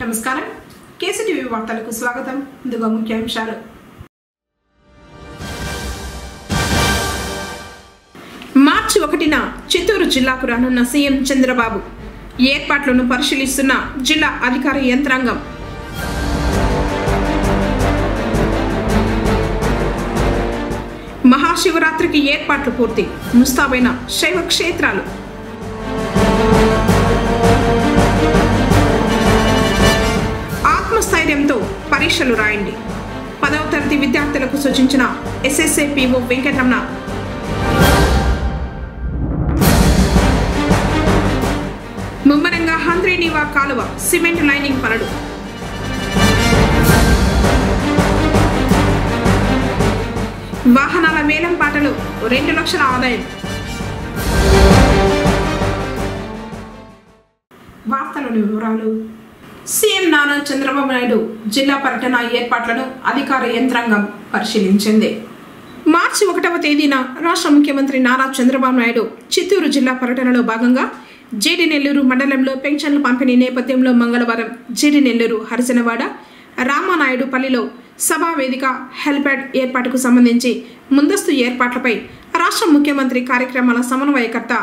నమస్కారం కేసీటీవీ వార్తలకు స్వాగతం. ముందుగా ముఖ్యాంశాలు. మార్చి 1న చిత్తూరు జిల్లాకు రానున్న సీఎం చంద్రబాబు ఏర్పాట్లను పరిశీలిస్తున్న జిల్లా అధికార యంత్రాంగం. మహాశివరాత్రికి ఏర్పాట్లు పూర్తి, ముస్తాబైన శైవ క్షేత్రాలు. ఆత్మస్థైర్యంతో పరీక్షలు రాయండి, 10వ తరగతి విద్యార్థులకు సూచించిన ఎస్ఎస్ఏ పిఓ వెంకటరమణ. ముమ్మరంగా హంద్రీనీవా కాలువ సిమెంట్ లైనింగ్ పనులు. వాహనాల వేలం పాటలు 2 లక్షల ఆదాయం. వార్తలోని వివరాలు. సీఎం నారా చంద్రబాబు నాయుడు జిల్లా పర్యటన ఏర్పాట్లను అధికార యంత్రాంగం పరిశీలించింది. మార్చి 1వ తేదీన రాష్ట్ర ముఖ్యమంత్రి నారా చంద్రబాబు నాయుడు చిత్తూరు జిల్లా పర్యటనలో భాగంగా జీడి నెల్లూరు మండలంలో పెన్షన్ల పంపిణీ నేపథ్యంలో మంగళవారం జీడి నెల్లూరు హరిజనవాడ రామానాయుడు పల్లిలో సభా వేదిక హెల్ప్యాడ్ ఏర్పాటుకు సంబంధించి ముందస్తు ఏర్పాట్లపై రాష్ట్ర ముఖ్యమంత్రి కార్యక్రమాల సమన్వయకర్త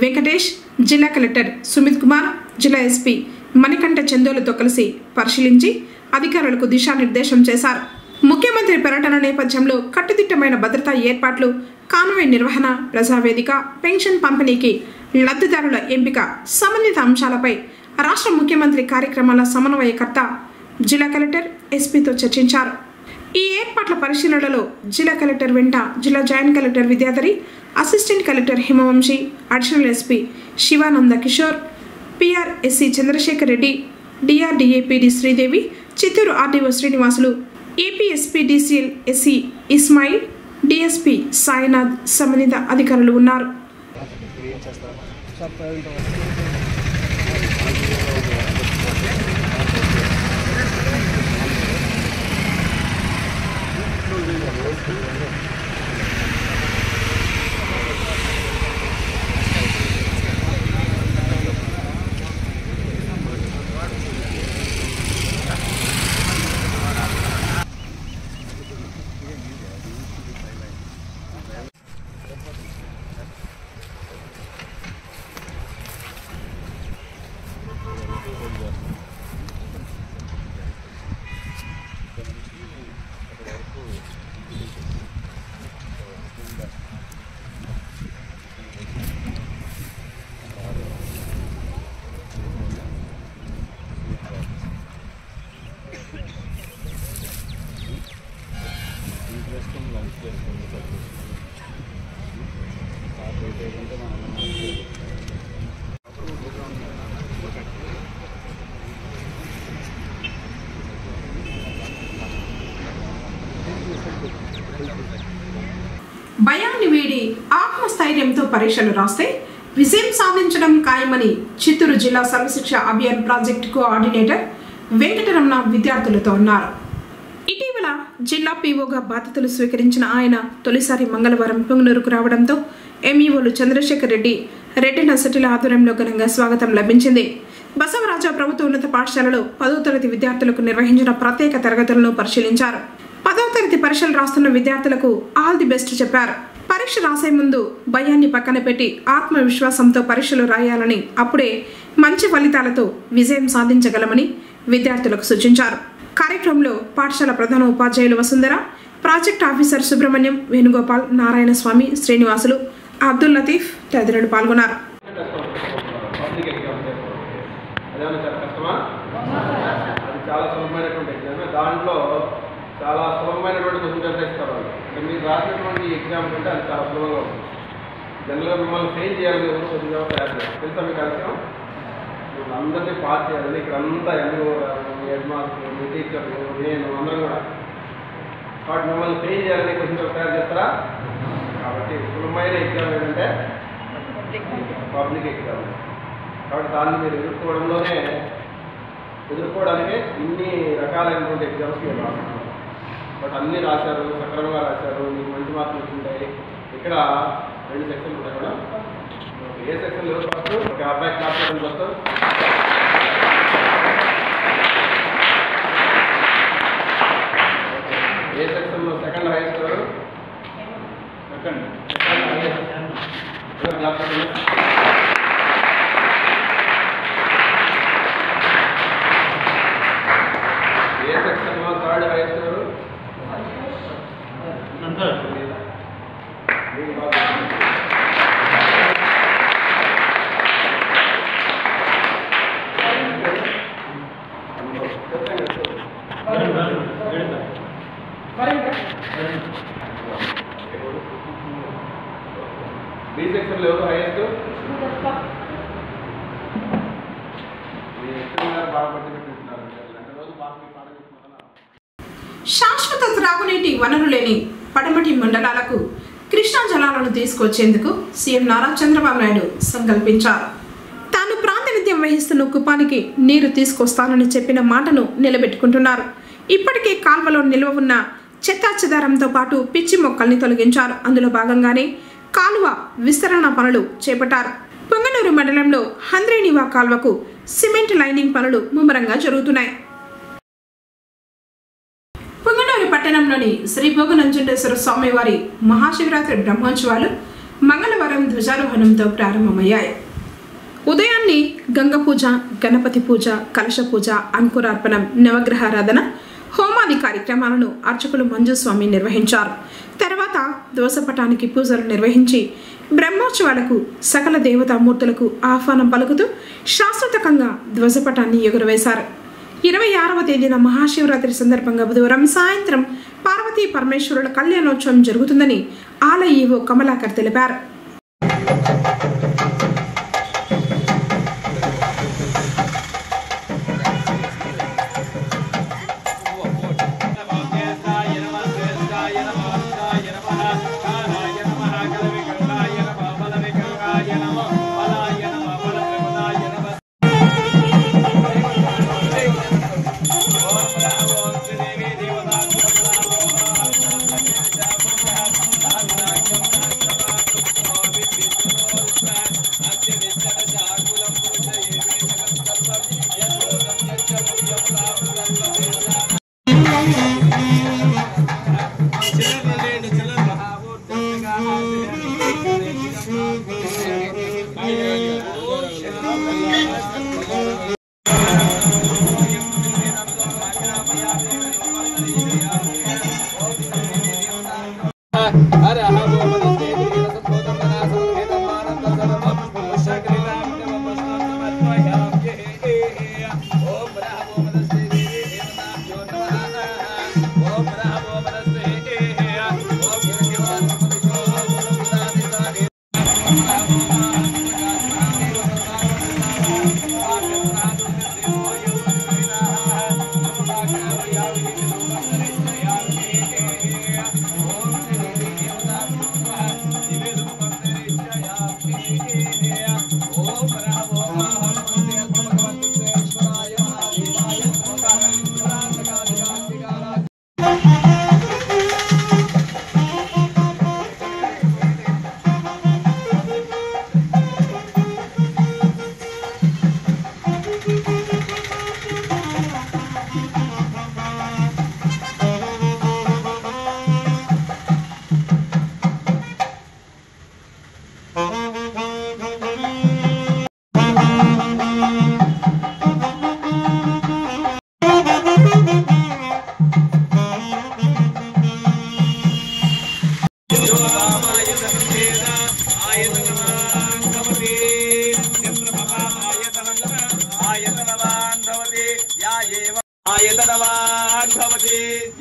వెంకటేష్, జిల్లా కలెక్టర్ సుమిత్ కుమార్, జిల్లా ఎస్పీ మణికంఠ చందోలతో కలిసి పరిశీలించి అధికారులకు దిశానిర్దేశం చేశారు. ముఖ్యమంత్రి పర్యటన నేపథ్యంలో కట్టుదిట్టమైన భద్రతా ఏర్పాట్లు, కాన్వాయ్ నిర్వహణ, ప్రజావేదిక, పెన్షన్ పంపిణీకి లబ్ధిదారుల ఎంపిక సంబంధిత అంశాలపై రాష్ట్ర ముఖ్యమంత్రి కార్యక్రమాల సమన్వయకర్త జిల్లా కలెక్టర్ ఎస్పీతో చర్చించారు. ఈ ఏర్పాట్ల పరిశీలనలో జిల్లా కలెక్టర్ వెంట జిల్లా joint collector Vidyadhari, assistant collector Himavamshi, additional SP Sivananda Kishore, PRSC Chandrasekhar Reddy, DRDA PD Sridevi, Chittoor RDO Srinivasulu, APSPDCL SE Ismail, DSP Sainath సంబంధిత అధికారులు ఉన్నారు. భయాన్ని వీడి ఆత్మస్థైర్యంతో పరీక్షలు రాస్తే విజయం సాధించడం ఖాయమని చిత్తూరు జిల్లా సర్వశిక్ష అభియాన్ ప్రాజెక్టు కోఆర్డినేటర్ వెంకటరమణ విద్యార్థులతో అన్నారు. ఇటీవల జిల్లా పీఓగా బాధ్యతలు స్వీకరించిన ఆయన తొలిసారి మంగళవారం పొంగనూరుకు రావడంతో ఎంఈఓలు చంద్రశేఖర్ రెడ్డి, రెడ్డి నర్సరీల ఆధ్వర్యంలో ఘనంగా స్వాగతం లభించింది. బసవరాజ ప్రభుత్వ ఉన్నత పాఠశాలలో 10వ తరగతి విద్యార్థులకు నిర్వహించిన ప్రత్యేక తరగతులను పరిశీలించారు. 10వ తరగతి పరీక్షలు రాస్తున్న విద్యార్థులకు ఆల్ ది బెస్ట్ చెప్పారు. పరీక్ష రాసే ముందు భయాన్ని పక్కన పెట్టి ఆత్మవిశ్వాసంతో పరీక్షలు రాయాలని, అప్పుడే మంచి ఫలితాలతో విజయం సాధించగలమని విద్యార్థులకు సూచించారు. కార్యక్రమంలో పాఠశాల ప్రధాన ఉపాధ్యాయులు వసుంధర, ప్రాజెక్ట్ ఆఫీసర్ సుబ్రహ్మణ్యం, వేణుగోపాల్, నారాయణస్వామి, శ్రీనివాసులు, అబ్దుల్ లతీఫ్ తదితరులు పాల్గొన్నారు. చాలా సులభమైనటువంటి క్వశ్చన్ పేపర్ ఇస్తారు. అంటే మీరు రాసినటువంటి ఎగ్జామ్ కంటే అది చాలా సులభంగా ఉంటుంది. జనరల్గా మిమ్మల్ని ఫెయిల్ చేయాలని ఎవరు క్వశ్చన్ పేపర్ తయారు చేస్తారు. తెలుసా మీకు అవసరం? ఇప్పుడు అందరినీ పాస్ చేయాలని ఇక్కడ అంతా ఎంఈఓ గారు, మీ హెడ్ మాస్టర్, మీ టీచర్లు, నేను అందరం కూడా. కాబట్టి మిమ్మల్ని ఫెయిల్ చేయాలని క్వశ్చన్ పేపర్ తయారు చేస్తారా? కాబట్టి సులభమైన ఎగ్జామ్ ఏంటంటే పబ్లిక్ ఎగ్జామ్. కాబట్టి దాన్ని మీరు ఎదుర్కోవడానికి ఇన్ని రకాలైనటువంటి ఎగ్జామ్స్ మీరు రాస్తున్నారు. బట్ అన్నీ రాశారు, సక్రమంగా రాశారు, మీకు మంచి మార్కులు వచ్చింటాయి. ఇక్కడ 2 సెక్షన్లు ఉంటాయి కూడా. ఏ సెక్షన్లో ఫస్ట్ ఒక అబ్బాయి క్లాస్ ఫస్ట్ ఏ సెక్షన్లో సెకండ్ హైయెస్ట్ ఎవరు? సెకండ్ హైయెస్ట్ ఏ సెక్షన్లో థర్డ్ హైయెస్ట్ ఎవరు? బి సెక్షన్లో ఎవరు హైయెస్ట్? శాశ్వత త్రాగునీటి వనరు లేని పడమటి మండలాలకు కృష్ణా జలాలను తీసుకొచ్చేందుకు సీఎం నారా చంద్రబాబు నాయుడు సంకల్పించారు. తాను ప్రాతినిధ్యం వహిస్తున్న కుప్పానికి నీరు తీసుకొస్తానని చెప్పిన మాటను నిలబెట్టుకుంటున్నారు. ఇప్పటికే కాల్వలో నిల్వ ఉన్న చెత్తాచెదారంతో పాటు పిచ్చి మొక్కల్ని తొలగించారు. అందులో భాగంగానే కాలువ విస్తరణ పనులు చేపట్టారు. పొంగనూరు మండలంలో హంద్రేనివా కాల్వకు సిమెంట్ లైనింగ్ పనులు ముమ్మరంగా జరుగుతున్నాయి. పొంగనూరు పట్టణంలోని శ్రీ భోగనంజుండేశ్వర స్వామివారి మహాశివరాత్రి బ్రహ్మోత్సవాలు మంగళవారం ధ్వజారోహణంతో ప్రారంభమయ్యాయి. ఉదయాన్నే గంగ పూజ, గణపతి పూజ, కలశ పూజ, అంకురార్పణం, నవగ్రహారాధన, హోమాది కార్యక్రమాలను అర్చకులు మంజుస్వామి నిర్వహించారు. తర్వాత ధ్వజపటానికి పూజలు నిర్వహించి బ్రహ్మోత్సవాలకు సకల దేవతామూర్తులకు ఆహ్వానం పలుకుతూ శాశ్వతంగా ధ్వజపటాన్ని ఎగురవేశారు. 26వ తేదీన మహాశివరాత్రి సందర్భంగా బుధవారం సాయంత్రం పార్వతీ పరమేశ్వరుల కళ్యాణోత్సవం జరుగుతుందని ఆలయ ఈవో కమలాకర్ తెలిపారు.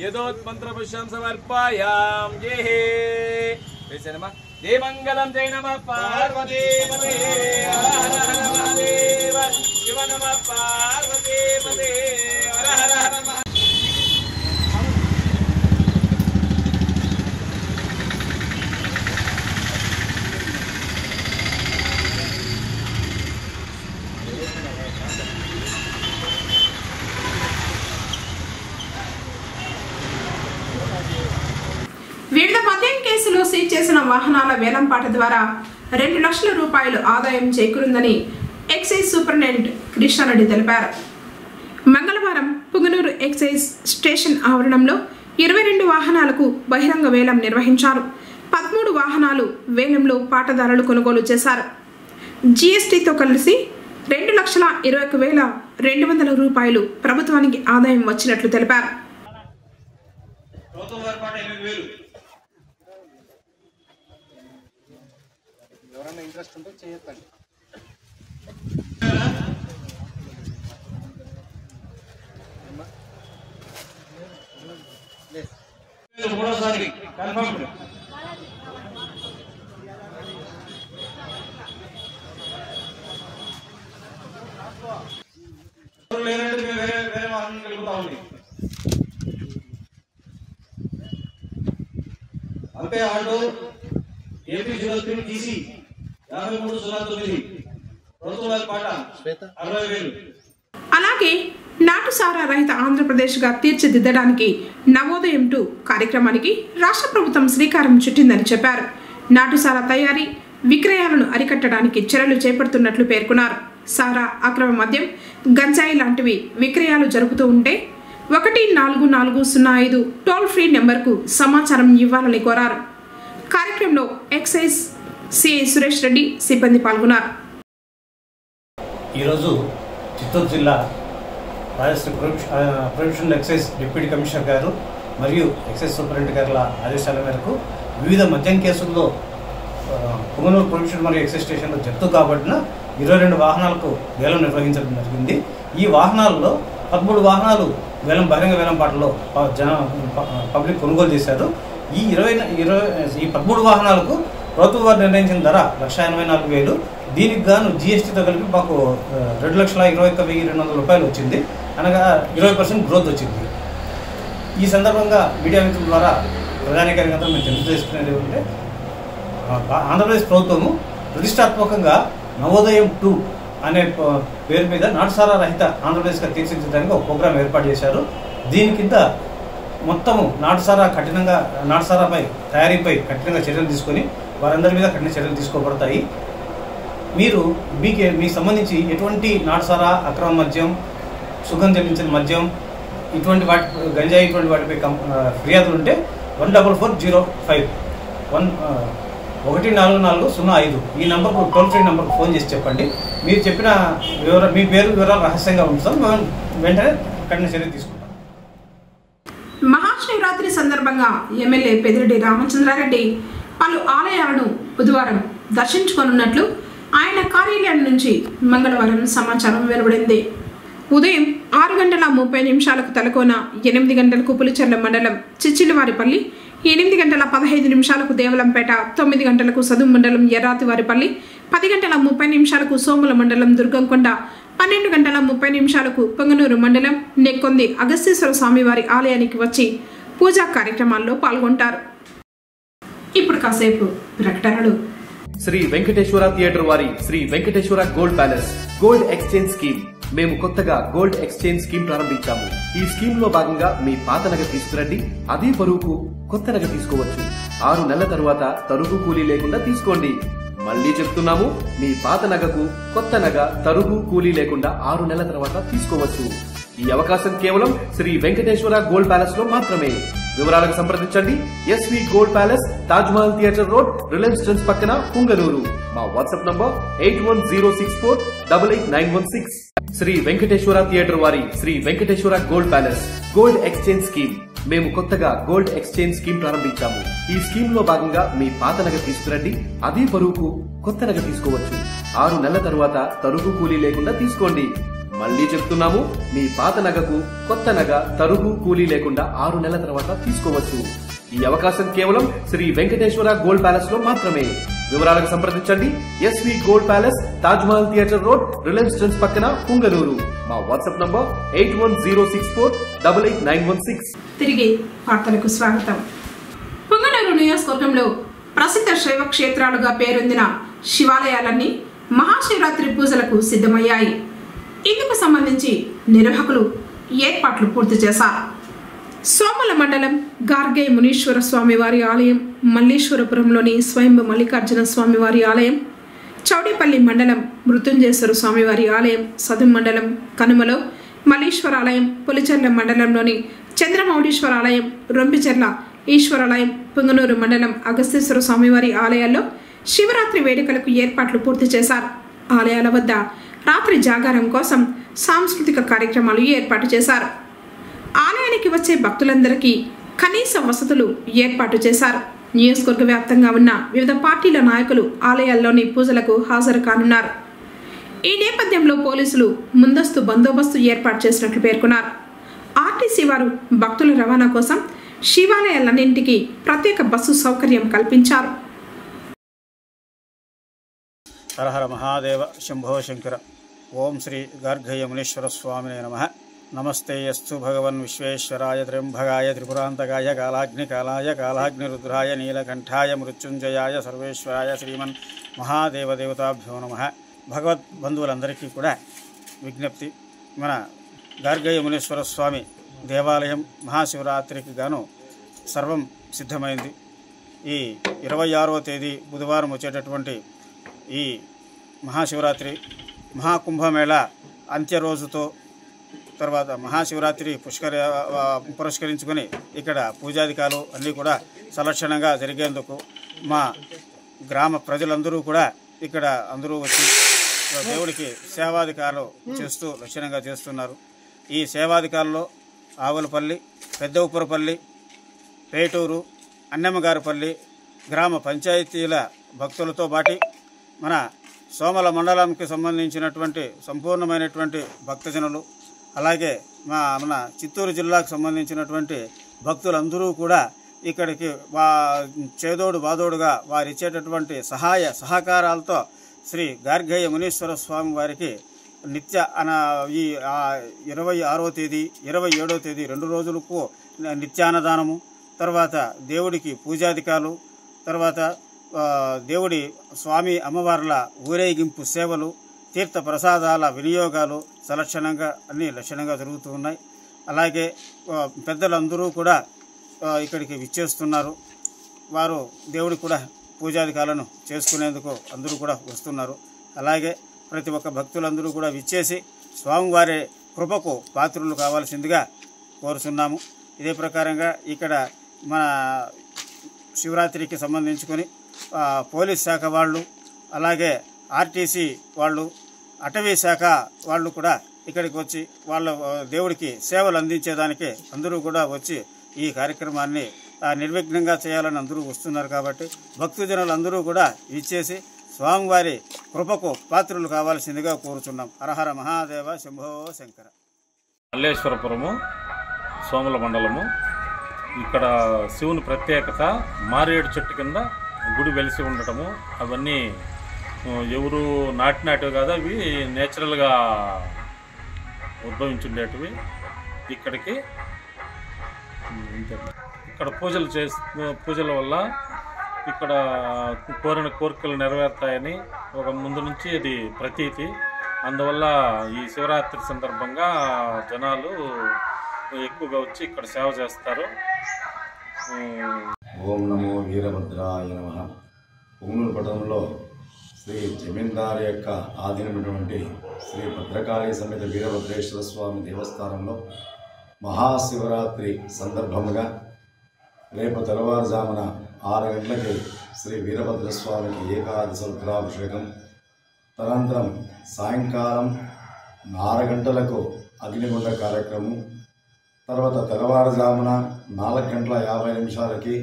यदोत्मन्त्रपुष्पं समर्पयाम जय मंगलम जय नमः पार्वती पते हर हर महादेव शिव नमः पार्वती पते हर हर महादेव। వివిధ మద్యం కేసులో సీజ్ చేసిన వాహనాల వేలంపాట ద్వారా 2 లక్షల రూపాయలు ఆదాయం చేకూరిందని ఎక్సైజ్ సూపరింటెండెంట్ కృష్ణారెడ్డి తెలిపారు. మంగళవారం పుంగనూరు ఎక్సైజ్ స్టేషన్ ఆవరణంలో 22 వాహనాలకు బహిరంగ వేలం నిర్వహించారు. 13 వాహనాలు వేలంలో పాటదారులు కొనుగోలు చేశారు. జీఎస్టీతో కలిసి 2,21,200 రూపాయలు ప్రభుత్వానికి ఆదాయం వచ్చినట్లు తెలిపారు. మూడోసారి కన్ఫర్మ్ లేదంటే వేరే వాహనం కలుగుతా ఉంది. అంతే ఆటో ఏపీ 03 తీసి 5309 ప్రభుత్వాల పాట 60,000. అలాగే నాటుసారా రహిత ఆంధ్రప్రదేశ్గా తీర్చిదిద్దడానికి నవోదయం 2 కార్యక్రమానికి రాష్ట్ర ప్రభుత్వం శ్రీకారం చుట్టిందని చెప్పారు. నాటుసారా తయారీ విక్రయాలను అరికట్టడానికి చర్యలు చేపడుతున్నట్లు పేర్కొన్నారు. సారా, అక్రమ మద్యం, గంజాయి లాంటివి విక్రయాలు జరుగుతూ ఉంటే 14405 టోల్ ఫ్రీ నెంబర్కు సమాచారం ఇవ్వాలని కోరారు. కార్యక్రమంలో ఎక్సైజ్ సిఐ సురేష్ రెడ్డి సిబ్బంది పాల్గొన్నారు. ఈరోజు చిత్తూరు జిల్లా Rajashri provincial excise deputy commissioner గారు మరియు ఎక్సైజ్ సూపరింటెండెంట్ గారుల ఆదేశాల మేరకు వివిధ మద్యం కేసుల్లో పుంగనూరు ప్రొవిన్షియల్ మరియు ఎక్సైజ్ స్టేషన్లో జప్తు కాబట్టిన 22 వాహనాలకు వేలం నిర్వహించడం జరిగింది. ఈ వాహనాల్లో 13 వాహనాలు బహిరంగ వేలం పాటలో పబ్లిక్ కొనుగోలు చేశారు. ఈ 13 వాహనాలకు ప్రభుత్వం వారు నిర్ణయించిన ధర 1,84,000. దీనికి గాను జీఎస్టీతో కలిపి మాకు 2,21,200 రూపాయలు వచ్చింది. అనగా 20% గ్రోత్ వచ్చింది. ఈ సందర్భంగా మీడియా మిత్రుల ద్వారా ప్రధానికారిగా మేము తెలియజేసుకునేది ఏమంటే ఆంధ్రప్రదేశ్ ప్రభుత్వము ప్రతిష్టాత్మకంగా నవోదయం 2 అనే పేరు మీద నాటుసారా రహిత ఆంధ్రప్రదేశ్గా తీర్చిదిద్దడానికి ఒక ప్రోగ్రాం ఏర్పాటు చేశారు. దీని కింద మొత్తము నాటుసారాపై తయారీపై కఠినంగా చర్యలు తీసుకొని వారందరి మీద కఠిన చర్యలు తీసుకోబడతాయి. మీకు సంబంధించి ఎటువంటి నాటుసారా, అక్రమ మద్యం, సుగం చెల్లించిన మద్యం, ఇటువంటి వాటి గంజాయి ఇటువంటి వాటిపై ఫిర్యాదులు ఉంటే 14405 14405 ఈ నంబర్కు టోల్ ఫ్రీ నంబర్కు ఫోన్ చేసి చెప్పండి. మీరు చెప్పిన మీ పేరు వివరాలు రహస్యంగా ఉంచుతాం. మేము వెంటనే కఠిన చర్యలు తీసుకుంటాం. మహాశివరాత్రి సందర్భంగా ఎమ్మెల్యే పెద్దిరెడ్డి రామచంద్రారెడ్డి పలు ఆలయాలను బుధవారం దర్శించుకోనున్నట్లు ఆయన కార్యాలయం నుంచి మంగళవారం సమాచారం వెలువడింది. ఉదయం 6:30 తలకోన, 8 గంటలకు పులిచెర్ల మండలం చిచ్చిలివారిపల్లి, 8:15 దేవలంపేట, 9 గంటలకు సదుం మండలం ఎర్రాతివారిపల్లి, 10:30 సోముల మండలం దుర్గంకొండ, 12:30 పొంగనూరు మండలం నెక్కొంది అగస్తేశ్వర స్వామివారి ఆలయానికి వచ్చి పూజా కార్యక్రమాల్లో పాల్గొంటారు. ఇప్పుడు కాసేపు ప్రకటనలు. శ్రీ వెంకటేశ్వర థియేటర్ వారి Sri Venkateswara gold palace gold exchange scheme. మేము కొత్తగా గోల్డ్ ఎక్స్చేంజ్ స్కీమ్ ప్రారంభించాము. ఈ స్కీమ్ లో భాగంగా మీ పాత నగ తీసుకురండి, అదే బరువుకు కొత్త నగ తీసుకోవచ్చు. 6 నెలల తరువాత తరుగు కూలీ లేకుండా తీసుకోండి. మళ్ళీ చెప్తున్నాము, మీ పాత నగకు కొత్త నగ తరుగు కూలీ లేకుండా 6 నెలల తర్వాత తీసుకోవచ్చు. ఈ అవకాశం కేవలం శ్రీ వెంకటేశ్వర గోల్డ్ ప్యాలెస్ లో మాత్రమే. వివరాలకు సంప్రదించండి. SV gold palace, Taj Mahal theatre road, Reliance Trends పక్కన, పుంగనూరు. మా WhatsApp number 8106488916. Sri Venkateswara theatre వారి Sri Venkateswara gold palace gold exchange scheme. మేము కొత్తగా గోల్డ్ ఎక్స్చేంజ్ స్కీమ్ ప్రారంభించాము. ఈ స్కీమ్ లో భాగంగా మీ పాత నగ తీసుకురండి, అదే బరువుకు కొత్త నగ తీసుకోవచ్చు. 6 నెలల తరువాత తరుగు కూలీ లేకుండా తీసుకోండి. మళ్ళీ చెప్తున్నాము, మీ పాత నగకు కొత్త నగ తరుగు కూలీ లేకుండా 6 నెలల తర్వాత తీసుకోవచ్చు. ఈ అవకాశం కేవలం శ్రీ వెంకటేశ్వర గోల్డ్ ప్యాలెస్ లో మాత్రమే. వివరాలకు సంప్రదించండి. SV gold palace, Taj Mahal theatre road, Reliance Trends పక్కన, పుంగనూరు. మా వాట్సాప్ నంబర్ 8106488916. తిరిగి వార్తలకు స్వాగతం. పుంగనూరు నియోజకవర్గంలో ప్రసిద్ధ శైవ క్షేత్రాలుగా పేరొందిన శివాలయాలన్నీ మహాశివరాత్రి పూజలకు సిద్ధమయ్యాయి. ఇందుకు సంబంధించి నిర్వాహకులు ఏర్పాట్లు పూర్తి చేశారు. సోముల మండలం గార్గే మునీశ్వర స్వామివారి ఆలయం, మల్లీశ్వరపురంలోని స్వయంభు మల్లికార్జున స్వామివారి ఆలయం, చౌడేపల్లి మండలం మృత్యుంజయేశ్వర స్వామివారి ఆలయం, సదుం మండలం కనుమలో మల్లీశ్వర ఆలయం, పులిచెర్ల మండలంలోని చంద్రమౌళీశ్వర ఆలయం, రొంపిచెర్ల ఈశ్వరాలయం, పుంగనూరు మండలం అగస్తేశ్వర స్వామివారి ఆలయాల్లో శివరాత్రి వేడుకలకు ఏర్పాట్లు పూర్తి చేశారు. ఆలయాల వద్ద రాత్రి జాగారం కోసం సాంస్కృతిక కార్యక్రమాలు ఏర్పాటు చేశారు. ఆలయానికి వచ్చే భక్తులందరికీ కనీస వసతులు ఏర్పాటు చేశారు. నియోజకవర్గ వ్యాప్తంగా ఉన్న వివిధ పార్టీల నాయకులు ఆలయాల్లోని పూజలకు హాజరు కానున్నారు. ఈ నేపథ్యంలో పోలీసులు ముందస్తు బందోబస్తు ఏర్పాటు చేసినట్లు పేర్కొన్నారు. ఆర్టీసీ వారు భక్తుల రవాణా కోసం శివాలయాలన్నింటికీ ప్రత్యేక బస్సు సౌకర్యం కల్పించారు. హరహర మహాదేవ శంభో శంకర. ఓం శ్రీ గార్గయమునీశ్వర స్వామినే నమః. నమస్తే యస్తు భగవన్ విశ్వేశ్వరాయ త్ర్యంబకాయ త్రిపురాంతకాయ కాలాగ్నికాలాయ కాలాగ్నిరుద్రాయ నీలకంఠాయ మృత్యుంజయాయ సర్వేశ్వరాయ శ్రీమన్ మహాదేవదేవతాభ్యో నమః. భగవద్ బంధువులందరికీ కూడా విజ్ఞప్తి, మన గార్గయమునీశ్వర స్వామి దేవాలయం మహాశివరాత్రికి గాను సర్వం సిద్ధమైంది. ఈ 26వ తేదీ బుధవారం వచ్చేటటువంటి ఈ మహాశివరాత్రి మహాకుంభమేళ అంత్య రోజుతో తర్వాత మహాశివరాత్రి పురస్కరించుకొని ఇక్కడ పూజాధికాలు అన్నీ కూడా సలక్షణంగా జరిగేందుకు మా గ్రామ ప్రజలందరూ కూడా ఇక్కడ అందరూ వచ్చి దేవుడికి సేవాధికారులు చేస్తూ లక్షణంగా చేస్తున్నారు. ఈ సేవాధికారుల్లో ఆవులపల్లి, పెద్ద ఉప్పరపల్లి, పేటూరు, అన్నమ్మగారిపల్లి గ్రామ పంచాయతీల భక్తులతో పాటు మన సోమల మండలంకి సంబంధించినటువంటి సంపూర్ణమైనటువంటి భక్తజనులు, అలాగే మన చిత్తూరు జిల్లాకు సంబంధించినటువంటి భక్తులందరూ కూడా ఇక్కడికి చేదోడు బాదోడుగా వారిచ్చేటటువంటి సహాయ సహకారాలతో శ్రీ గార్గయ్య మునీశ్వర స్వామి వారికి నిత్య ఈ 26వ తేదీ 27వ తేదీ 2 రోజులకు నిత్యాన్నదానము, తర్వాత దేవుడికి పూజాధికాలు, తర్వాత దేవుడి స్వామి అమ్మవార్ల ఊరేగింపు సేవలు, తీర్థ ప్రసాదాల వినియోగాలు సలక్షణంగా అన్ని లక్షణంగా జరుగుతూ ఉన్నాయి. అలాగే పెద్దలందరూ కూడా ఇక్కడికి విచ్చేస్తున్నారు. వారు దేవుడి కూడా పూజాధికాలను చేసుకునేందుకు అందరూ కూడా వస్తున్నారు. అలాగే ప్రతి ఒక్క భక్తులందరూ కూడా విచ్చేసి స్వామివారి కృపకు పాత్రులు కావాల్సిందిగా కోరుతున్నాము. ఇదే ప్రకారంగా ఇక్కడ మన శివరాత్రికి సంబంధించుకొని పోలీస్ శాఖ వాళ్ళు, అలాగే ఆర్టీసీ వాళ్ళు, అటవీ శాఖ వాళ్ళు కూడా ఇక్కడికి వచ్చి వాళ్ళ దేవుడికి సేవలు అందించేదానికి అందరూ కూడా వచ్చి ఈ కార్యక్రమాన్ని నిర్విఘ్నంగా చేయాలని అందరూ వస్తున్నారు. కాబట్టి భక్తజనులు అందరూ కూడా ఇచ్చేసి స్వామివారి కృపకు పాత్రులు కావాల్సిందిగా కోరుచున్నాం. హరహర మహాదేవ శంభో శంకర. మల్లేశ్వరపురము, సోమల మండలము. ఇక్కడ శివుని ప్రత్యేకత మారేడు చెట్టు కింద గుడి వెలిసి ఉండటము. అవన్నీ ఎవరు నాటినటివి కాదు, అవి నేచురల్గా ఉద్భవించుండేటివి. ఇక్కడ పూజల వల్ల ఇక్కడ కోరిన కోరికలు నెరవేరుతాయని ఒక ముందు నుంచి ఇది ప్రతీతి. అందువల్ల ఈ శివరాత్రి సందర్భంగా జనాలు ఎక్కువగా వచ్చి ఇక్కడ సేవ చేస్తారు. ఓం నమో వీరభద్రాయ నమః. పుంగనూరు పట్టణంలో శ్రీ జమీందారు యొక్క ఆధీనమైనటువంటి శ్రీ భద్రకాళి సమేత వీరభద్రేశ్వర స్వామి దేవస్థానంలో మహాశివరాత్రి సందర్భముగా రేపు తెల్లవారుజామున 6 గంటలకి శ్రీ వీరభద్రస్వామికి ఏకాదశ రుద్రాభిషేకం, తదనంతరం సాయంకాలం 6 గంటలకు అగ్నిగుండ కార్యక్రమం, తర్వాత తెల్లవారుజామున 4:50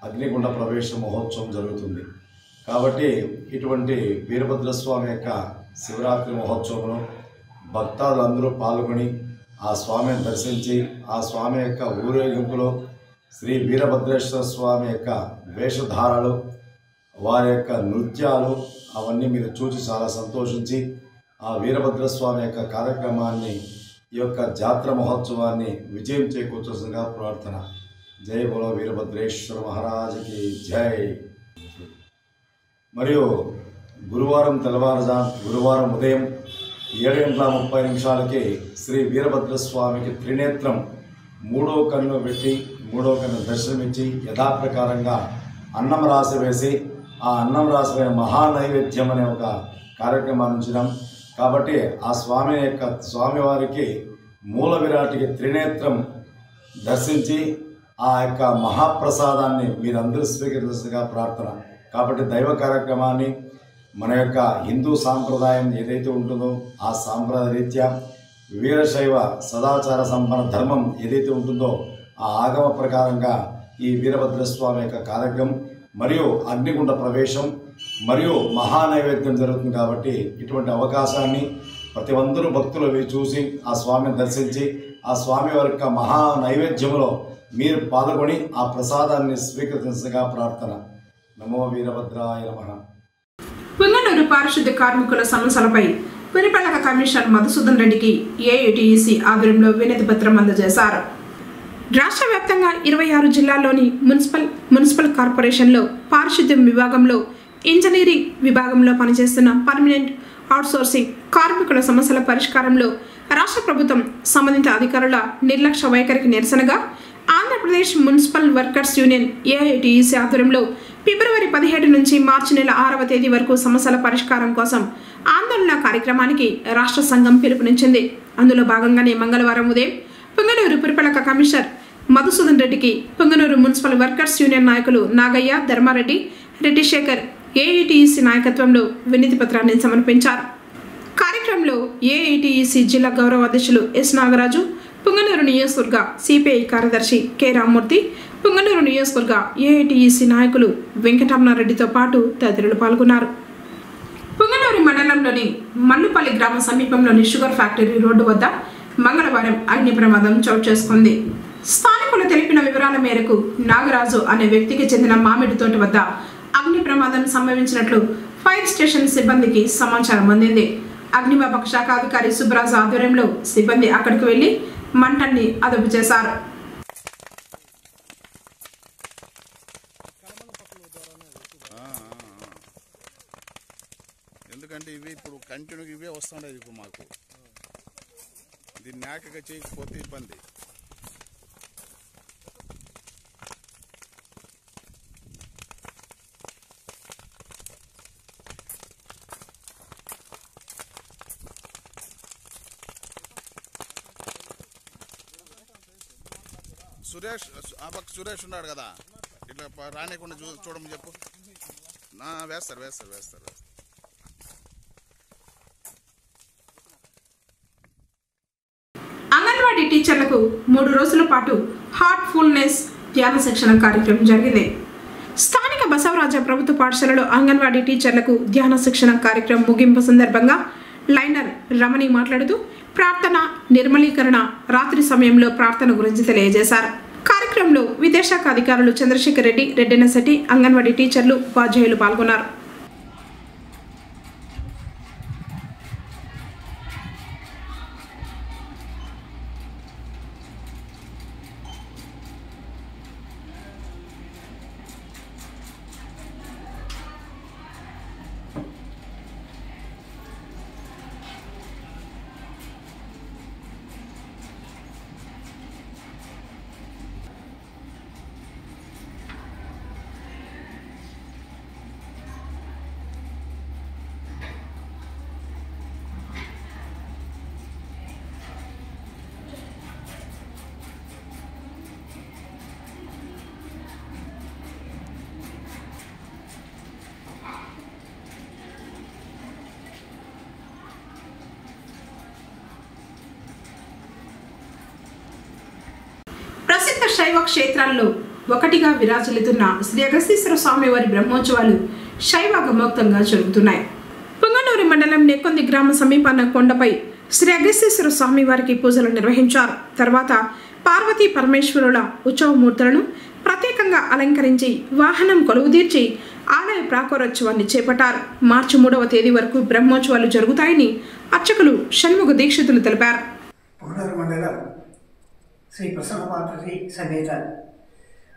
అగ్నిగుండ ప్రవేశ మహోత్సవం జరుగుతుంది. కాబట్టి ఇటువంటి వీరభద్రస్వామి యొక్క శివరాత్రి మహోత్సవంలో భక్తాదులందరూ పాల్గొని ఆ స్వామిని దర్శించి ఆ స్వామి యొక్క ఊరేగింపులో శ్రీ వీరభద్రేశ్వర స్వామి యొక్క వేషధారాలు, వారి యొక్క నృత్యాలు అవన్నీ మీరు చూసి చాలా సంతోషించి ఆ వీరభద్రస్వామి యొక్క కార్యక్రమాన్ని, ఈ యొక్క జాతర మహోత్సవాన్ని విజయం చేకూర్చాల్సిందిగా ప్రార్థన. జై బోలో వీరభద్రేశ్వర మహారాజుకి జై. మరియు గురువారం ఉదయం 7:30 శ్రీ వీరభద్రస్వామికి త్రినేత్రం 3వ కన్ను పెట్టి 3వ కన్ను దర్శనమిచ్చి యథాప్రకారంగా అన్నం రాసి వేసి ఆ అన్నం రాసిపోయిన మహానైవేద్యం అనే ఒక కార్యక్రమాన్ని ఉంచినాం. కాబట్టి ఆ స్వామివారికి మూల విరాటికి త్రినేత్రం దర్శించి ఆ యొక్క మహాప్రసాదాన్ని మీరందరూ స్వీకరించగా ప్రార్థన. కాబట్టి దైవ కార్యక్రమాన్ని మన యొక్క హిందూ సాంప్రదాయం ఏదైతే ఉంటుందో ఆ సాంప్రదాయ రీత్యా వీరశైవ సదాచార సంపన్న ధర్మం ఏదైతే ఉంటుందో ఆ ఆగమ ప్రకారంగా ఈ వీరభద్రస్వామి యొక్క కార్యక్రమం మరియు అగ్నిగుండ ప్రవేశం మరియు మహానైవేద్యం జరుగుతుంది. కాబట్టి ఇటువంటి అవకాశాన్ని ప్రతి అందరూ భక్తులు చూసి ఆ స్వామిని దర్శించి ఆ స్వామి వారి యొక్క మహా నైవేద్యంలో మీరు పాల్గొని ఆ ప్రసాదాన్ని స్వీకరించగా ప్రార్థన. నమో వీరభద్రాయ నమః. పుంగనూరు పారిశుద్ధ్య కార్మికుల సమస్యలపై పురిపల్లక కమిషనర్ మధుసూదన్ రెడ్డికి ఏఐటీయూసీ ఆధ్వర్యంలో వినతి పత్రం అందజేశారు. రాష్ట్ర వ్యాప్తంగా 26 జిల్లాల్లోని మున్సిపల్ కార్పొరేషన్లో పారిశుద్ధ్యం విభాగంలో, ఇంజనీరింగ్ విభాగంలో పనిచేస్తున్న పర్మనెంట్ అవుట్సోర్సింగ్ కార్మికుల సమస్యల పరిష్కారంలో రాష్ట్ర ప్రభుత్వం సంబంధిత అధికారుల నిర్లక్ష్య వైఖరికి నిరసనగా Andhra Pradesh municipal workers union AITUC ఆధ్వర్యంలో ఫిబ్రవరి 17 నుంచి మార్చి నెల 6వ తేదీ వరకు సమస్యల పరిష్కారం కోసం ఆందోళన కార్యక్రమానికి రాష్ట్ర సంఘం పిలుపునిచ్చింది. అందులో భాగంగానే మంగళవారం ఉదయం పుంగనూరు పురపాలక కమిషనర్ మధుసూదన్ రెడ్డికి పుంగనూరు మున్సిపల్ వర్కర్స్ యూనియన్ నాయకులు నాగయ్య, ధర్మారెడ్డి, రెడ్డి శేఖర్ ఏఐటీయూసీ నాయకత్వంలో వినతి పత్రాన్ని సమర్పించారు. కార్యక్రమంలో ఏఐటీయూసీ జిల్లా గౌరవ అధ్యక్షులు ఎస్ నాగరాజు, పుంగనూరు నియోజకవర్గ సిపిఐ కార్యదర్శి కె రామ్మూర్తి, పుంగనూరు నియోజకవర్గ ఏఐటీయూసీ నాయకులు వెంకటరమణారెడ్డితో పాటు తదితరులు పాల్గొన్నారు. పుంగనూరు మండలంలోని మల్లుపల్లి గ్రామ సమీపంలోని షుగర్ ఫ్యాక్టరీ రోడ్డు వద్ద మంగళవారం అగ్ని ప్రమాదం చోటు చేసుకుంది. స్థానికులు తెలిపిన వివరాల మేరకు నాగరాజు అనే వ్యక్తికి చెందిన మామిడి తోట వద్ద అగ్ని ప్రమాదం సంభవించినట్లు ఫైర్ స్టేషన్ సిబ్బందికి సమాచారం అందింది. అగ్నిమాపక శాఖ అధికారి సుబ్రాజు ఆధ్వర్యంలో సిబ్బంది అక్కడికి వెళ్లి మంటల్ని అదుపు చేశారు. ఎందుకంటే ఇవి ఇప్పుడు కంటిన్యూగా ఇవే వస్తుండేది. ఇప్పుడు మాకు దీన్ని నాకగా చేయకపోతే ఇబ్బంది. సురేష్ ఉన్నాడు కదా, ఇట్లా రానికుండా చూడమని చెప్పు. వేస్తారు. అంగన్వాడీ టీచర్లకు 3 రోజుల పాటు హార్ట్ఫుల్నెస్ ధ్యాన శిక్షణ కార్యక్రమం జరిగింది. స్థానిక బసవరాజ ప్రభుత్వ పాఠశాలలో అంగన్వాడీ టీచర్లకు ధ్యాన శిక్షణ కార్యక్రమం ముగింపు సందర్భంగా లైనర్ రమణి మాట్లాడుతూ ప్రార్థన, నిర్మలీకరణ, రాత్రి సమయంలో ప్రార్థన గురించి తెలియజేశారు. కార్యక్రమంలో విద్యాశాఖ అధికారులు చంద్రశేఖర్ రెడ్డి, రెడ్డెనశెట్టి, అంగన్వాడీ టీచర్లు, ఉపాధ్యాయులు పాల్గొన్నారు. శైవ క్షేత్రాల్లో ఒకటిగా విరాజిల్లుతున్న శ్రీ అగస్తీశ్వర స్వామి వారి బ్రహ్మోత్సవాలు శైవగమోక్తంగా జరుగుతున్నాయి. పుంగనూరు మండలం నెక్కొంది గ్రామ సమీపాన కొండపై శ్రీ అగస్తీశ్వర స్వామి వారికి పూజలు నిర్వహించారు. తర్వాత పార్వతీ పరమేశ్వరుల ఉత్సవమూర్తులను ప్రత్యేకంగా అలంకరించి వాహనం కొలువుదీర్చి ఆలయ ప్రాకారోత్సవాన్ని చేపట్టారు. మార్చి 3వ తేదీ వరకు బ్రహ్మోత్సవాలు జరుగుతాయని అర్చకులు షణ్ముఖ దీక్షితులు తెలిపారు. శ్రీ ప్రసన్నపార్వతి సమేత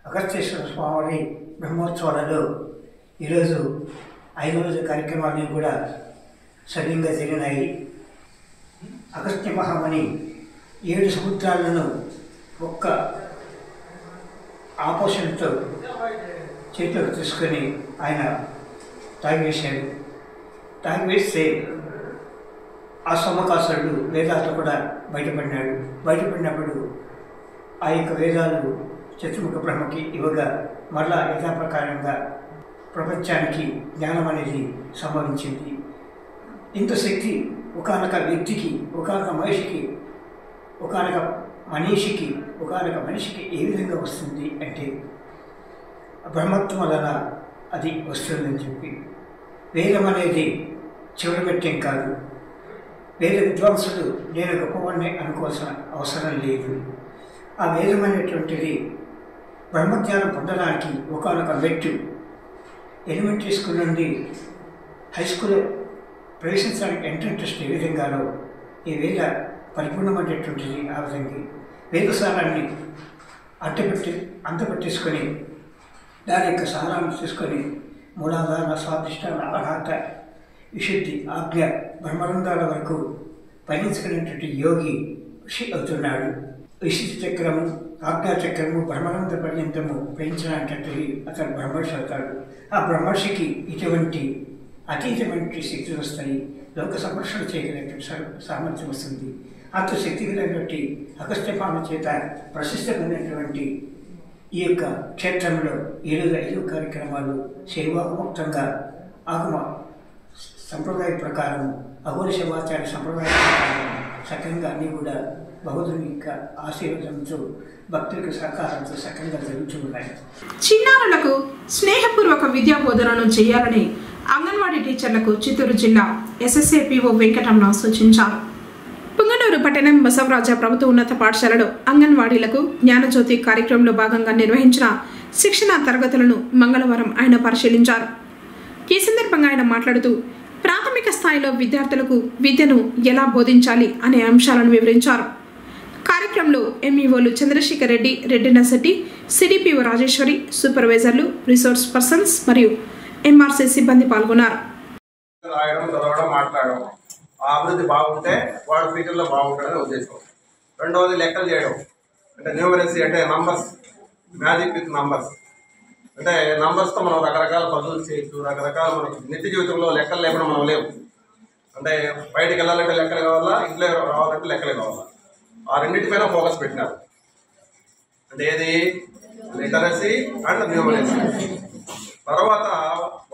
అగస్తేశ్వర స్వామి బ్రహ్మోత్సవాలలో ఈరోజు 5 రోజుల కార్యక్రమాన్ని కూడా సవ్యంగా జరిగినాయి. అగస్త్య మహాముని 7 సముద్రాలను ఒక్క ఆపోషణతో చేతిలోకి తీసుకొని ఆయన తాగివేశాడు. తాగివేస్తే ఆ సోమకాసురుడు వేదాలతో కూడా బయటపడినాడు. బయటపడినప్పుడు ఆ యొక్క వేదాలు చతుర్ముఖ బ్రహ్మకి ఇవ్వగా మరలా యథాప్రకారంగా ప్రపంచానికి జ్ఞానం అనేది సంభవించింది. ఇంత శక్తి ఒకానొక వ్యక్తికి, ఒకానొక మనిషికి, ఒకానొక మనిషికి ఏ విధంగా వస్తుంది అంటే బ్రహ్మత్వం వలన అది వస్తుందని చెప్పి, వేదం అనేది చివరి మెట్టేం కాదు. వేద విద్వాంసులు నేను గొప్పవాడిని అనుకోవాల్సిన అవసరం లేదు. ఆ వేదం అనేటువంటిది బ్రహ్మజ్ఞానం పొందడానికి ఒకానొక మెట్టు. ఎలిమెంటరీ స్కూల్ నుండి హై స్కూల్ ప్రవేశించడానికి ఎంట్రన్స్ టెస్ట్ ఏ విధంగానో ఈ వేద పరిపూర్ణమైనటువంటిది. ఆ విధంగా వేదసారాన్ని అంతపెట్టేసుకొని దాని యొక్క సారాన్ని తీసుకొని మూలాధార, స్వాధిష్టాన, అర్హత, విశుద్ధి, ఆజ్ఞ, బ్రహ్మరంధాల వరకు పయనించుకునేటువంటి యోగి ఋషి అవుతున్నాడు. విశుద్ధి చక్రము, ఆజ్ఞాచక్రము, బ్రహ్మరంధ పర్యంతము పెంచినటువంటిది అతను బ్రహ్మర్షి అవుతాడు. ఆ బ్రహ్మర్షికి ఇటువంటి అతీతమైన శక్తులు వస్తాయి. లోక సంరక్షణ చేయగలిగినటువంటి సామర్థ్యం వస్తుంది. అంత శక్తి కలిగినటువంటి అగస్త్యపామ చేత ప్రశస్తమైనటువంటి ఈ యొక్క క్షేత్రంలో 7 కార్యక్రమాలు సేవాముక్తంగా ఆగమ సంప్రదాయ ప్రకారం, అఘోర శివాచార్య సంప్రదాయ ప్రకారం సక్రంగా అన్నీ కూడా భగవంతుని యొక్క ఆశీర్వాదంతో భక్తులకు సహకారంతో సక్రంగా జరుగుతూ ఉన్నాయి. చిన్నారులకు స్నేహపూర్వక విద్యా బోధనను చేయాలని అంగన్వాడీ టీచర్లకు చిత్తూరు జిల్లా SSAPO వెంకటరమణ సూచించారు. పుంగనూరు పట్టణం బసవరాజ ప్రభుత్వ ఉన్నత పాఠశాలలో అంగన్వాడీలకు జ్ఞానజ్యోతి కార్యక్రమంలో భాగంగా నిర్వహించిన శిక్షణ తరగతులను మంగళవారం ఆయన పరిశీలించారు. ఈ సందర్భంగా ఆయన మాట్లాడుతూ ప్రాథమిక స్థాయిలో విద్యార్థులకు విద్యను ఎలా బోధించాలి అనే అంశాలను వివరించారు. కార్యక్రమంలో MEOలు చంద్రశేఖర్ రెడ్డి, రెడ్డి నర్సెట్టి, CDPO రాజేశ్వరి, సూపర్వైజర్లు, రిసోర్స్ పర్సన్స్ మరియు MRC సిబ్బంది పాల్గొన్నారు. ఆ అభివృద్ధి బాగుంటే వాడు ఫ్యూచర్లో బాగుంటాడని ఉద్దేశం. రెండవది లెక్కలు చేయడం, అంటే న్యూమరసీ, అంటే నంబర్స్, మ్యాజిక్ విత్ నంబర్స్. అంటే నంబర్స్తో మనం రకరకాల పనులు చేయొచ్చు, రకరకాల మనకు నిత్య జీవితంలో లెక్కలు లేకుండా మనం లేవు. అంటే బయటికి వెళ్ళాలంటే లెక్కలు కావాలా, ఇంట్లో రావాలంటే లెక్కలు కావాలా. ఆ రెండింటిపైన ఫోకస్ పెట్టినారు. అంటే ఏది లిటరసీ అండ్ న్యూమరసీ. తర్వాత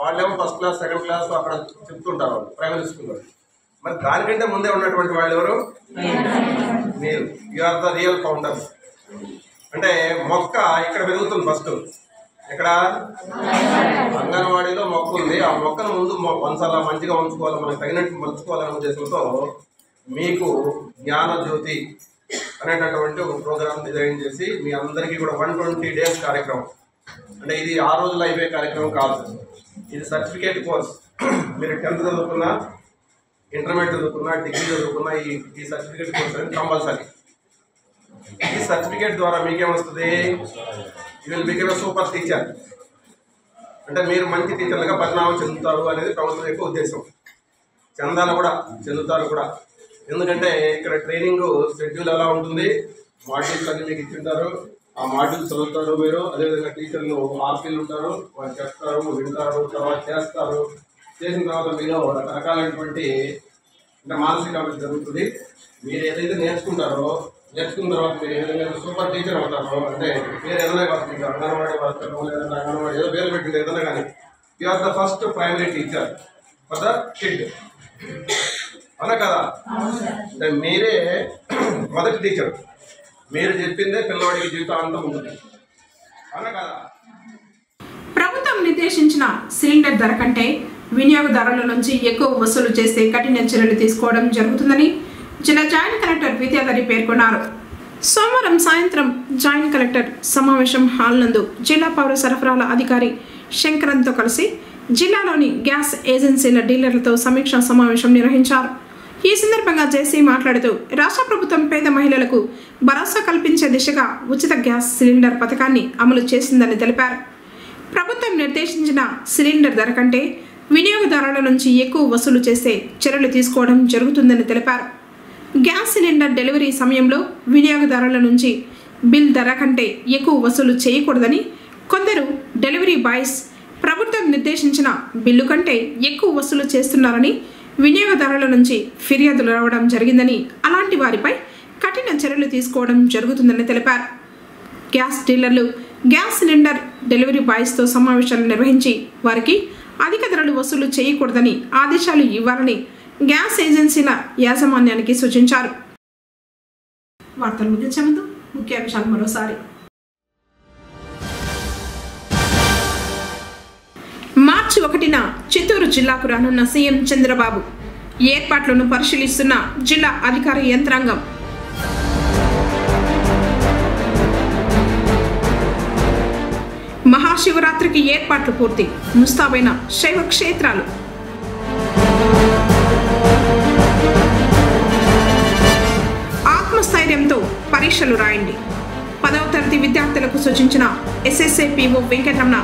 వాళ్ళేమో ఫస్ట్ క్లాస్, సెకండ్ క్లాస్ అక్కడ చెప్తుంటారు ప్రైమరీ స్కూల్లో. మరి దానికంటే ముందే ఉన్నటువంటి వాళ్ళు ఎవరు? మీరు. You are the real founders. అంటే మొక్క ఇక్కడ పెరుగుతుంది ఫస్ట్. ఇక్కడ అంగన్వాడీలో మొక్క ఉంది. ఆ మొక్కను ముందు వంచాలా, మంచిగా ఉంచుకోవాలి, మనకు తగినట్టు మలుచుకోవాలనే ఉద్దేశంతో మీకు జ్ఞానజ్యోతి అనేటటువంటి ఒక ప్రోగ్రామ్ డిజైన్ చేసి మీ అందరికీ కూడా 120 days కార్యక్రమం. అంటే ఇది 6 రోజులు అయిపోయే కార్యక్రమం కాదు. ఇది సర్టిఫికేట్ కోర్స్. మీరు 10th చదువుకున్నా, ఇంటర్మీడియట్ చదువుకున్నా, డిగ్రీ చదువుకున్నా ఈ సర్టిఫికేట్ కోర్స్ అనేది కంపల్సరీ. ఈ సర్టిఫికేట్ ద్వారా మీకేమొస్తుంది? You will become a super teacher. అంటే మీరు మంచి టీచర్లుగా పరిణామం చెందుతారు అనేది ప్రభుత్వం యొక్క ఉద్దేశం. చెందుతారు కూడా. ఎందుకంటే ఇక్కడ ట్రైనింగ్ షెడ్యూల్ ఎలా ఉంటుంది, మాడ్యూల్స్ అన్ని మీకు ఇచ్చింటారు. ఆ మాడ్యూల్స్ చదువుతారు మీరు. అదేవిధంగా టీచర్లు ఆర్పీలు ఉంటారు, వాళ్ళు చెప్తారు, వింటారు, తర్వాత చేస్తారు. చేసిన తర్వాత మీరు రకరకాలైనటువంటి అంటే మానసిక అభివృద్ధి జరుగుతుంది. మీరు ఏదైతే నేర్చుకున్న తర్వాత మీరు ఏ విధంగా సూపర్ టీచర్ అవుతారో, అంటే పేరు ఏదైనా కాదు, మీకు అంగన్వాడీ వర్కర్ లేదంటే అంగన్వాడీ ఏదో పేరు పెట్టింది ఏదైనా కానీ, you are the first primary teacher for the kid. అవునా కదా? అంటే మీరే మొదటి టీచర్. మీరు చెప్పిందే పిల్లవాడికి జీవితాంతం ఉంటుంది. అవునా కదా? ప్రభుత్వం నిర్దేశించిన సిలిండర్ ధర కంటే వినియోగదారుల నుంచి ఎక్కువ వసూలు చేస్తే కఠిన చర్యలు తీసుకోవడం జరుగుతుందని జిల్లా జాయింట్ కలెక్టర్ విద్యాధరి పేర్కొన్నారు. సోమవారం సాయంత్రం జాయింట్ కలెక్టర్ సమావేశం హాల్ నందు జిల్లా పౌర సరఫరాల అధికారి శంకరన్తో కలిసి జిల్లాలోని గ్యాస్ ఏజెన్సీల డీలర్లతో సమీక్షా సమావేశం నిర్వహించారు. ఈ సందర్భంగా జేసీ మాట్లాడుతూ రాష్ట్ర ప్రభుత్వం పేద మహిళలకు భరోసా కల్పించే దిశగా ఉచిత గ్యాస్ సిలిండర్ పథకాన్ని అమలు చేసిందని తెలిపారు. ప్రభుత్వం నిర్దేశించిన సిలిండర్ ధర కంటే వినియోగదారుల నుంచి ఎక్కువ వసూలు చేస్తే చర్యలు తీసుకోవడం జరుగుతుందని తెలిపారు. గ్యాస్ సిలిండర్ డెలివరీ సమయంలో వినియోగదారుల నుంచి బిల్ ధర కంటే ఎక్కువ వసూలు చేయకూడదని, కొందరు డెలివరీ బాయ్స్ ప్రభుత్వం నిర్దేశించిన బిల్లు కంటే ఎక్కువ వసూలు చేస్తున్నారని వినియోగదారుల నుంచి ఫిర్యాదులు రావడం జరిగిందని, అలాంటి వారిపై కఠిన చర్యలు తీసుకోవడం జరుగుతుందని తెలిపారు. గ్యాస్ డీలర్లు గ్యాస్ సిలిండర్ డెలివరీ బాయ్స్తో సమావేశాలు నిర్వహించి వారికి అధిక ధరలు వసూలు చేయకూడదని ఆదేశాలు ఇవ్వాలని గ్యాస్ ఏజెన్సీల యాజమాన్యానికి సూచించారు. వార్తలు ముగించే ముందు ముఖ్యాంశాలు మరోసారి. మార్చి 1న చిత్తూరు జిల్లాకు రానున్న సీఎం చంద్రబాబు. ఏర్పాట్లను పరిశీలిస్తున్న జిల్లా అధికార యంత్రాంగం. మహాశివరాత్రికి ఏర్పాట్లు పూర్తి. ముస్తాబైన శైవ క్షేత్రాలు. ఆత్మస్థైర్యంతో పరీక్షలు రాయండి. 10వ తరగతి విద్యార్థులకు సూచించిన ఎస్ఎస్ఏ పిఓ వెంకటరమణ.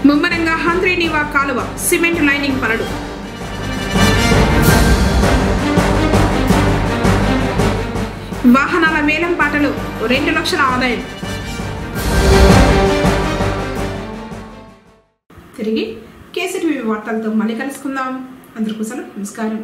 ముమ్మరంగా హంద్రీనీవా కాలువ సిమెంట్ లైనింగ్ పనులు. వాహనాల వేలం పాటలు 2 లక్షల ఆదాయం. తిరిగి కేసీటీవీ వార్తలతో మళ్ళీ కలుసుకుందాం. అందరికీ నమస్కారం.